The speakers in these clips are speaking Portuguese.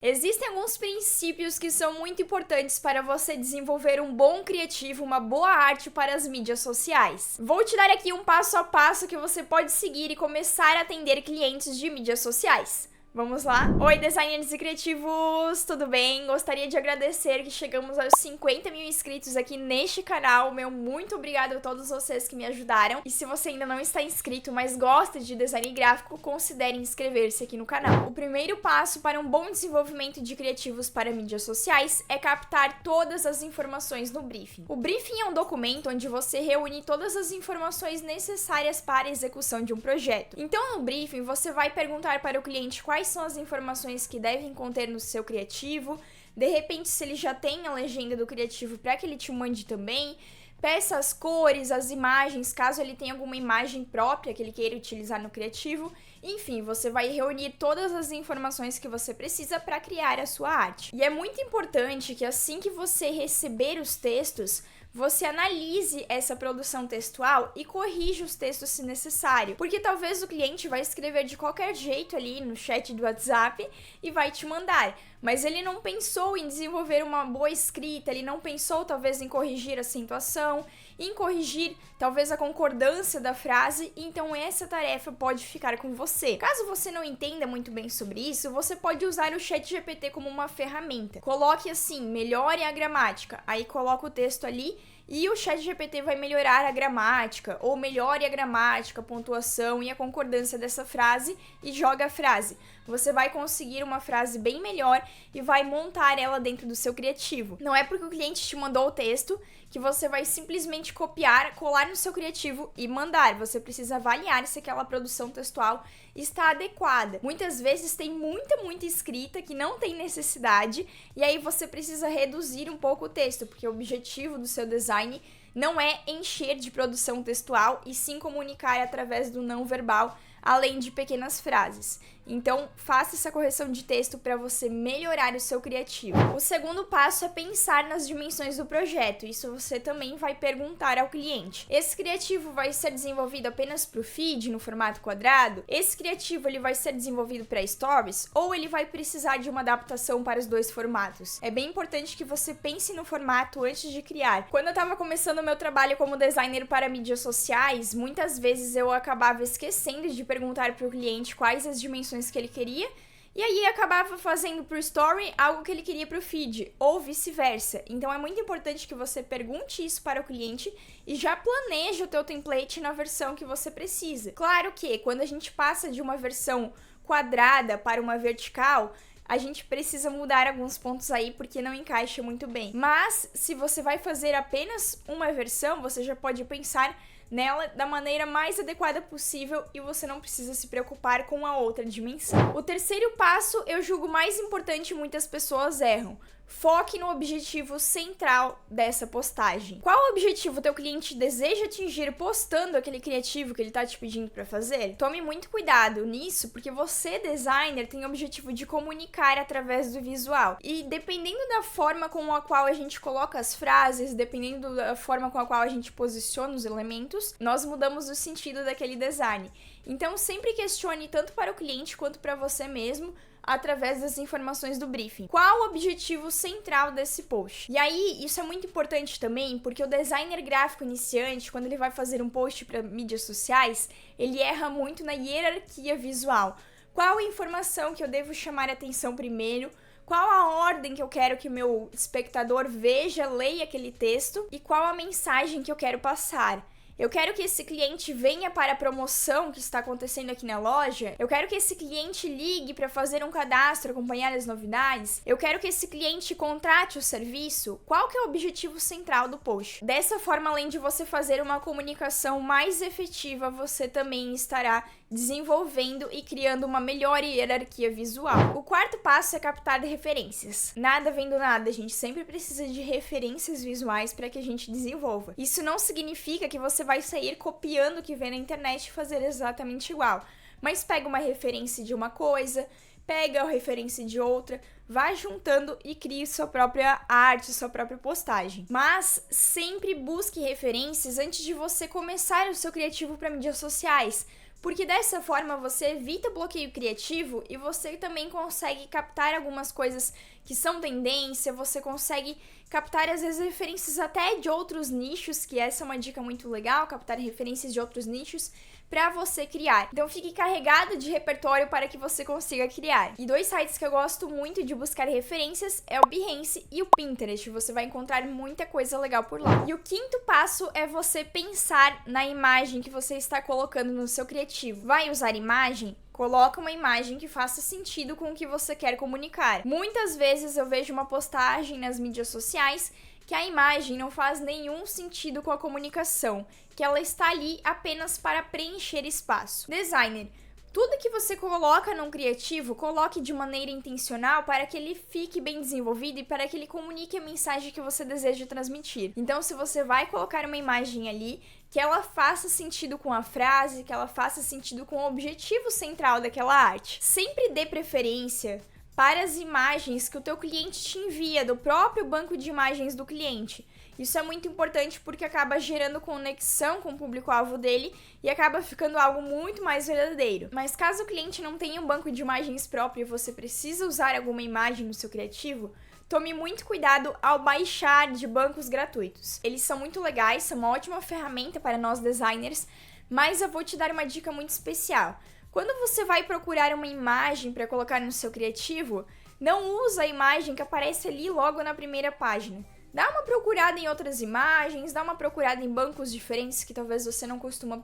Existem alguns princípios que são muito importantes para você desenvolver um bom criativo, uma boa arte para as mídias sociais. Vou te dar aqui um passo a passo que você pode seguir e começar a atender clientes de mídias sociais. Vamos lá? Oi, designers e criativos, tudo bem? Gostaria de agradecer que chegamos aos 50 mil inscritos aqui neste canal. Meu muito obrigado a todos vocês que me ajudaram. E se você ainda não está inscrito, mas gosta de design gráfico, considere inscrever-se aqui no canal. O primeiro passo para um bom desenvolvimento de criativos para mídias sociais é captar todas as informações no briefing. O briefing é um documento onde você reúne todas as informações necessárias para a execução de um projeto. Então, no briefing, você vai perguntar para o cliente quais são as informações que devem conter no seu criativo, de repente se ele já tem a legenda do criativo para que ele te mande também, peça as cores, as imagens, caso ele tenha alguma imagem própria que ele queira utilizar no criativo, enfim, você vai reunir todas as informações que você precisa para criar a sua arte. E é muito importante que assim que você receber os textos, você analise essa produção textual e corrija os textos se necessário, porque talvez o cliente vai escrever de qualquer jeito ali no chat do WhatsApp e vai te mandar, mas ele não pensou em desenvolver uma boa escrita, ele não pensou talvez em corrigir a acentuação, em corrigir talvez a concordância da frase, então essa tarefa pode ficar com você. Caso você não entenda muito bem sobre isso, você pode usar o ChatGPT como uma ferramenta. Coloque assim, melhore a gramática, aí coloca o texto ali e o ChatGPT vai melhorar a gramática, ou melhore a gramática, a pontuação e a concordância dessa frase e joga a frase. Você vai conseguir uma frase bem melhor e vai montar ela dentro do seu criativo. Não é porque o cliente te mandou o texto que você vai simplesmente copiar, colar no seu criativo e mandar. Você precisa avaliar se aquela produção textual está adequada. Muitas vezes tem muita escrita que não tem necessidade e aí você precisa reduzir um pouco o texto, porque o objetivo do seu design não é encher de produção textual e sim comunicar através do não verbal, além de pequenas frases. Então, faça essa correção de texto para você melhorar o seu criativo. O segundo passo é pensar nas dimensões do projeto. Isso você também vai perguntar ao cliente. Esse criativo vai ser desenvolvido apenas para o feed, no formato quadrado? Esse criativo ele vai ser desenvolvido para stories? Ou ele vai precisar de uma adaptação para os dois formatos? É bem importante que você pense no formato antes de criar. Quando eu estava começando o meu trabalho como designer para mídias sociais, muitas vezes eu acabava esquecendo de perguntar para o cliente quais as dimensões que ele queria, e aí acabava fazendo pro story algo que ele queria pro feed, ou vice-versa. Então é muito importante que você pergunte isso para o cliente e já planeje o teu template na versão que você precisa. Claro que quando a gente passa de uma versão quadrada para uma vertical, a gente precisa mudar alguns pontos aí porque não encaixa muito bem. Mas se você vai fazer apenas uma versão, você já pode pensar nela da maneira mais adequada possível e você não precisa se preocupar com a outra dimensão. O terceiro passo, eu julgo mais importante e muitas pessoas erram. Foque no objetivo central dessa postagem. Qual o objetivo o teu cliente deseja atingir postando aquele criativo que ele está te pedindo para fazer? Tome muito cuidado nisso, porque você, designer, tem o objetivo de comunicar através do visual. E dependendo da forma com a qual a gente coloca as frases, dependendo da forma com a qual a gente posiciona os elementos, nós mudamos o sentido daquele design. Então, sempre questione tanto para o cliente quanto para você mesmo, através das informações do briefing. Qual o objetivo central desse post? E aí, isso é muito importante também, porque o designer gráfico iniciante, quando ele vai fazer um post para mídias sociais, ele erra muito na hierarquia visual. Qual a informação que eu devo chamar a atenção primeiro? Qual a ordem que eu quero que o meu espectador veja, leia aquele texto? E qual a mensagem que eu quero passar? Eu quero que esse cliente venha para a promoção que está acontecendo aqui na loja. Eu quero que esse cliente ligue para fazer um cadastro, acompanhar as novidades. Eu quero que esse cliente contrate o serviço. Qual que é o objetivo central do post? Dessa forma, além de você fazer uma comunicação mais efetiva, você também estará desenvolvendo e criando uma melhor hierarquia visual. O quarto passo é captar referências. Nada vem do nada, a gente sempre precisa de referências visuais para que a gente desenvolva. Isso não significa que você vai sair copiando o que vê na internet e fazer exatamente igual, mas pega uma referência de uma coisa, pega a referência de outra, vai juntando e crie sua própria arte, sua própria postagem. Mas sempre busque referências antes de você começar o seu criativo para mídias sociais, porque dessa forma você evita bloqueio criativo e você também consegue captar algumas coisas que são tendência, você consegue captar às vezes referências até de outros nichos, que essa é uma dica muito legal, captar referências de outros nichos para você criar. Então fique carregado de repertório para que você consiga criar. E 2 sites que eu gosto muito de buscar referências é o Behance e o Pinterest. Você vai encontrar muita coisa legal por lá. E o 5º passo é você pensar na imagem que você está colocando no seu criativo. Vai usar imagem? Coloca uma imagem que faça sentido com o que você quer comunicar. Muitas vezes eu vejo uma postagem nas mídias sociais que a imagem não faz nenhum sentido com a comunicação, que ela está ali apenas para preencher espaço. Designer, tudo que você coloca num criativo, coloque de maneira intencional para que ele fique bem desenvolvido e para que ele comunique a mensagem que você deseja transmitir. Então, se você vai colocar uma imagem ali, que ela faça sentido com a frase, que ela faça sentido com o objetivo central daquela arte. Sempre dê preferência para as imagens que o teu cliente te envia do próprio banco de imagens do cliente. Isso é muito importante porque acaba gerando conexão com o público-alvo dele e acaba ficando algo muito mais verdadeiro. Mas caso o cliente não tenha um banco de imagens próprio e você precisa usar alguma imagem no seu criativo, tome muito cuidado ao baixar de bancos gratuitos. Eles são muito legais, são uma ótima ferramenta para nós designers, mas eu vou te dar uma dica muito especial. Quando você vai procurar uma imagem para colocar no seu criativo, não usa a imagem que aparece ali logo na primeira página. Dá uma procurada em outras imagens, dá uma procurada em bancos diferentes que talvez você não costuma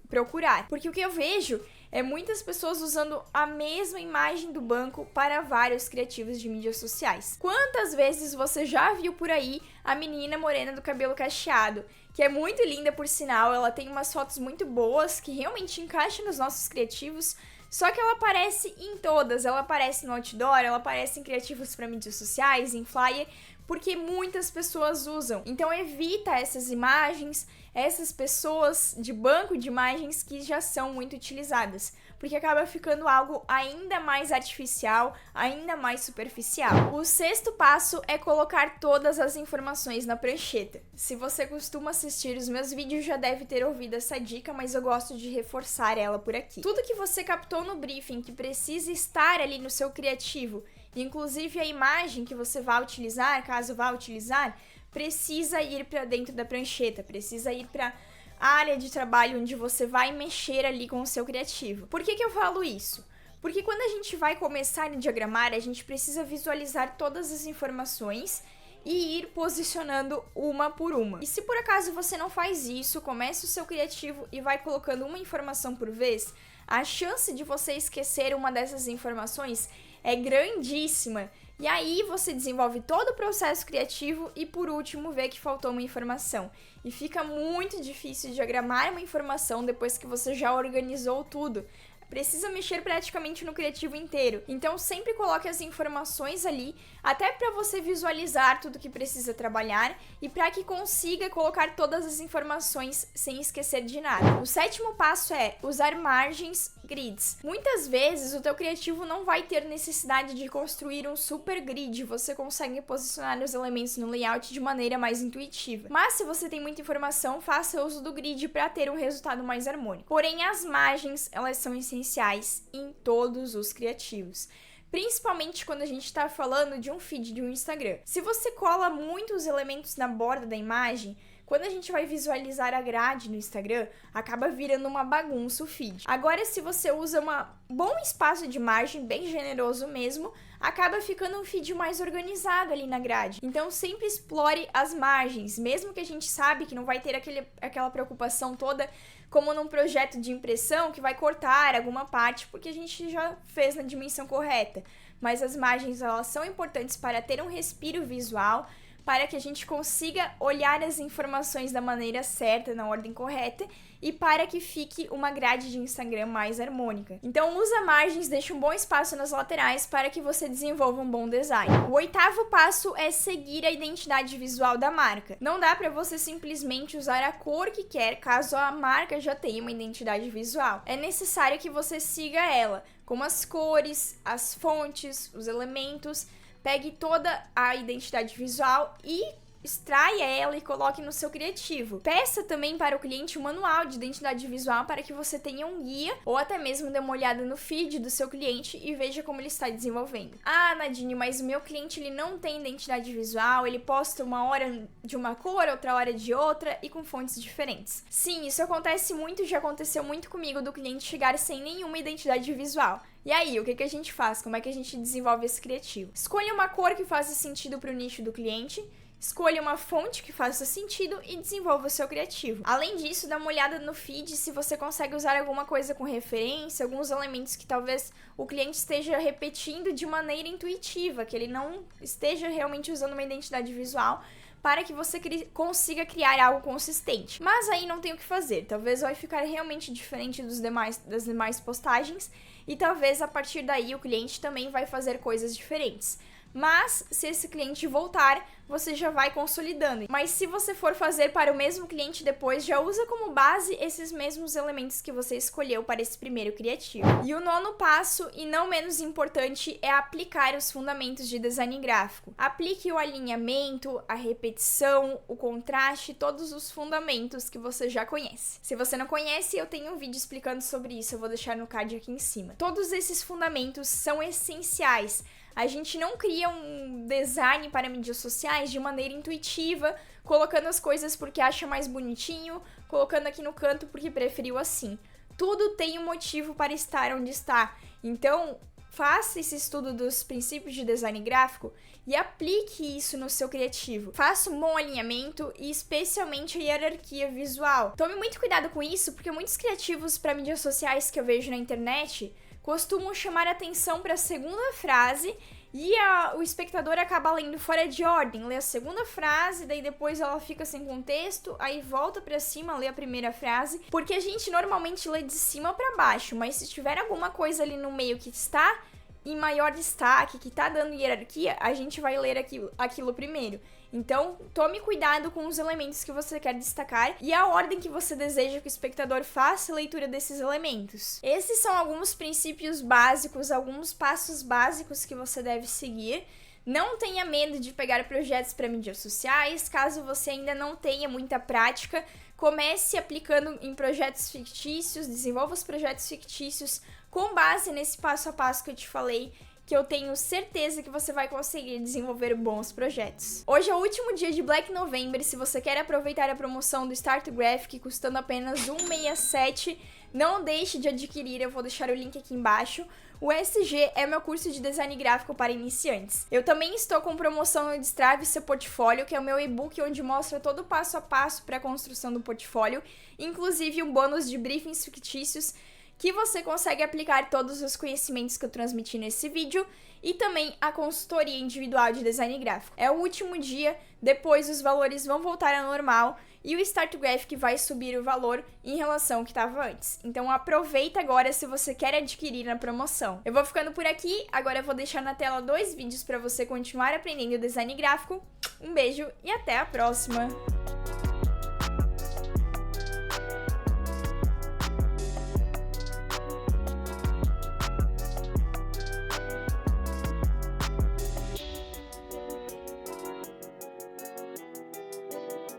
procurar. Porque o que eu vejo é muitas pessoas usando a mesma imagem do banco para vários criativos de mídias sociais. Quantas vezes você já viu por aí a menina morena do cabelo cacheado, que é muito linda por sinal, ela tem umas fotos muito boas que realmente encaixam nos nossos criativos, só que ela aparece em todas, ela aparece no outdoor, ela aparece em criativos para mídias sociais, em flyer, porque muitas pessoas usam. Então evita essas imagens, essas pessoas de banco de imagens que já são muito utilizadas, porque acaba ficando algo ainda mais artificial, ainda mais superficial. O 6º passo é colocar todas as informações na prancheta. Se você costuma assistir os meus vídeos, já deve ter ouvido essa dica, mas eu gosto de reforçar ela por aqui. Tudo que você captou no briefing que precisa estar ali no seu criativo, inclusive a imagem que você vai utilizar, caso vá utilizar, precisa ir para dentro da prancheta, precisa ir para a área de trabalho onde você vai mexer ali com o seu criativo. Por que eu falo isso? Porque quando a gente vai começar a diagramar, a gente precisa visualizar todas as informações e ir posicionando uma por uma. E se por acaso você não faz isso, comece o seu criativo e vai colocando uma informação por vez, a chance de você esquecer uma dessas informações é grandíssima. E aí você desenvolve todo o processo criativo e por último vê que faltou uma informação. E fica muito difícil diagramar uma informação depois que você já organizou tudo. Precisa mexer praticamente no criativo inteiro. Então sempre coloque as informações ali, até para você visualizar tudo que precisa trabalhar e para que consiga colocar todas as informações sem esquecer de nada. O 7º passo é usar margens, grids. Muitas vezes o teu criativo não vai ter necessidade de construir um super grid, você consegue posicionar os elementos no layout de maneira mais intuitiva. Mas se você tem muita informação, faça uso do grid para ter um resultado mais harmônico. Porém, as margens, elas são essenciais em todos os criativos. Principalmente quando a gente está falando de um feed de um Instagram. Se você cola muitos elementos na borda da imagem, quando a gente vai visualizar a grade no Instagram, acaba virando uma bagunça o feed. Agora, se você usa um bom espaço de margem, bem generoso mesmo, acaba ficando um feed mais organizado ali na grade. Então, sempre explore as margens, mesmo que a gente sabe que não vai ter aquela preocupação toda como num projeto de impressão que vai cortar alguma parte porque a gente já fez na dimensão correta. Mas as margens, elas são importantes para ter um respiro visual, para que a gente consiga olhar as informações da maneira certa, na ordem correta, e para que fique uma grade de Instagram mais harmônica. Então usa margens, deixa um bom espaço nas laterais para que você desenvolva um bom design. O 8º passo é seguir a identidade visual da marca. Não dá para você simplesmente usar a cor que quer caso a marca já tenha uma identidade visual. É necessário que você siga ela, como as cores, as fontes, os elementos. Pegue toda a identidade visual e extraia ela e coloque no seu criativo. Peça também para o cliente um manual de identidade visual para que você tenha um guia ou até mesmo dê uma olhada no feed do seu cliente e veja como ele está desenvolvendo. Ah, Nadine, mas o meu cliente ele não tem identidade visual, ele posta uma hora de uma cor, outra hora de outra e com fontes diferentes. Sim, isso acontece muito, já aconteceu muito comigo do cliente chegar sem nenhuma identidade visual. E aí, o que a gente faz? Como é que a gente desenvolve esse criativo? Escolha uma cor que faça sentido para o nicho do cliente, escolha uma fonte que faça sentido e desenvolva o seu criativo. Além disso, dá uma olhada no feed se você consegue usar alguma coisa com referência, alguns elementos que talvez o cliente esteja repetindo de maneira intuitiva, que ele não esteja realmente usando uma identidade visual, para que você consiga criar algo consistente. Mas aí não tem o que fazer, talvez vai ficar realmente diferente das demais postagens e talvez a partir daí o cliente também vai fazer coisas diferentes. Mas, se esse cliente voltar, você já vai consolidando. Mas se você for fazer para o mesmo cliente depois, já usa como base esses mesmos elementos que você escolheu para esse primeiro criativo. E o nono passo, e não menos importante, é aplicar os fundamentos de design gráfico. Aplique o alinhamento, a repetição, o contraste, todos os fundamentos que você já conhece. Se você não conhece, eu tenho um vídeo explicando sobre isso, eu vou deixar no card aqui em cima. Todos esses fundamentos são essenciais. A gente não cria um design para mídias sociais de maneira intuitiva, colocando as coisas porque acha mais bonitinho, colocando aqui no canto porque preferiu assim. Tudo tem um motivo para estar onde está. Então, faça esse estudo dos princípios de design gráfico e aplique isso no seu criativo. Faça um bom alinhamento e especialmente a hierarquia visual. Tome muito cuidado com isso, porque muitos criativos para mídias sociais que eu vejo na internet costumam chamar atenção para a segunda frase e o espectador acaba lendo fora de ordem, lê a segunda frase, daí depois ela fica sem contexto, aí volta para cima, lê a primeira frase, porque a gente normalmente lê de cima para baixo, mas se tiver alguma coisa ali no meio que está em maior destaque, que tá dando hierarquia, a gente vai ler aquilo primeiro. Então, tome cuidado com os elementos que você quer destacar e a ordem que você deseja que o espectador faça a leitura desses elementos. Esses são alguns princípios básicos, alguns passos básicos que você deve seguir. Não tenha medo de pegar projetos para mídias sociais, caso você ainda não tenha muita prática. Comece aplicando em projetos fictícios, desenvolva os projetos fictícios com base nesse passo a passo que eu te falei, que eu tenho certeza que você vai conseguir desenvolver bons projetos. Hoje é o último dia de Black November, se você quer aproveitar a promoção do Start Graphic custando apenas R$167, não deixe de adquirir, eu vou deixar o link aqui embaixo. O SG é meu curso de design gráfico para iniciantes. Eu também estou com promoção no Destrave Seu Portfólio, que é o meu e-book onde mostra todo o passo a passo para a construção do portfólio, inclusive um bônus de briefings fictícios, que você consegue aplicar todos os conhecimentos que eu transmiti nesse vídeo e também a consultoria individual de design gráfico. É o último dia, depois os valores vão voltar ao normal e o Start Graphic vai subir o valor em relação ao que estava antes. Então aproveita agora se você quer adquirir na promoção. Eu vou ficando por aqui, agora eu vou deixar na tela 2 vídeos para você continuar aprendendo design gráfico. Um beijo e até a próxima!